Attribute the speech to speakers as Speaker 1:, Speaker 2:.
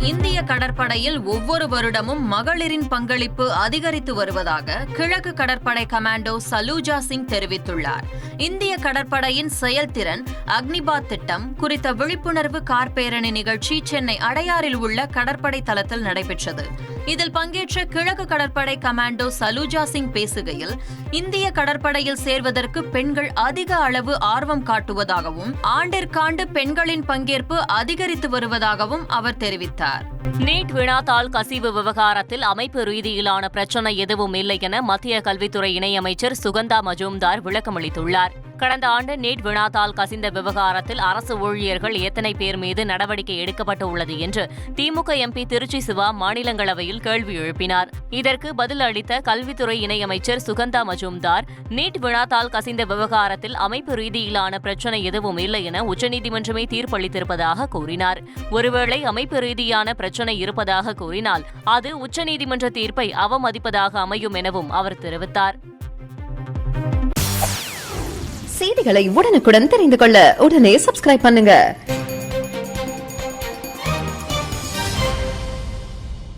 Speaker 1: இந்திய கடற்படையில் ஒவ்வொரு வருடமும் மகளிரின் பங்களிப்பு அதிகரித்து வருவதாக கிழக்கு கடற்படை கமாண்டோ சலூஜா சிங் தெரிவித்துள்ளார். இந்திய கடற்படையின் செயல்திறன் அக்னிபாத் திட்டம் குறித்த விழிப்புணர்வு கார் பேரணி நிகழ்ச்சி சென்னை அடையாறில் உள்ள கடற்படை தளத்தில் நடைபெற்றது. இதில் பங்கேற்ற கிழக்கு கடற்படை கமாண்டோ சலூஜா சிங் பேசுகையில், இந்திய கடற்படையில் சேர்வதற்கு பெண்கள் அதிக அளவு ஆர்வம் காட்டுவதாகவும் ஆண்டிற்காண்டு பெண்களின் பங்கேற்பு அதிகரித்து வருவதாகவும் அவர் தெரிவித்தார்.
Speaker 2: நீட் வினாத்தாள் கசிவு விவகாரத்தில் அமைப்பு ரீதியிலான பிரச்சினை எதுவும் இல்லை என மத்திய கல்வித்துறை இணையமைச்சர் சுகந்தா மஜூம்தார் விளக்கமளித்துள்ளார். கடந்த ஆண்டு நீட் வினாத்தாள் கசிந்த விவகாரத்தில் அரசு ஊழியர்கள் எத்தனை பேர் மீது நடவடிக்கை எடுக்கப்பட்டுள்ளது என்று திமுக எம்பி திருச்சி சிவா மாநிலங்களவையில் கேள்வி எழுப்பினார். இதற்கு பதில் அளித்த கல்வித்துறை இணையமைச்சர் சுகந்தா மஜூம்தார், நீட் வினாத்தாள் கசிந்த விவகாரத்தில் அமைப்பு ரீதியிலான பிரச்சினை எதுவும் இல்லை என உச்சநீதிமன்றமே தீர்ப்பளித்திருப்பதாக கூறினார். ஒருவேளை அமைப்பு ரீதியான பிரச்சினை இருப்பதாக கூறினால் அது உச்சநீதிமன்ற தீர்ப்பை அவமதிப்பதாக அமையும் எனவும் அவர் தெரிவித்தார்.
Speaker 3: செய்திகளை உடனுக்குடன் தெரிந்து கொள்ள உடனே சப்ஸ்கிரைப் பண்ணுங்க.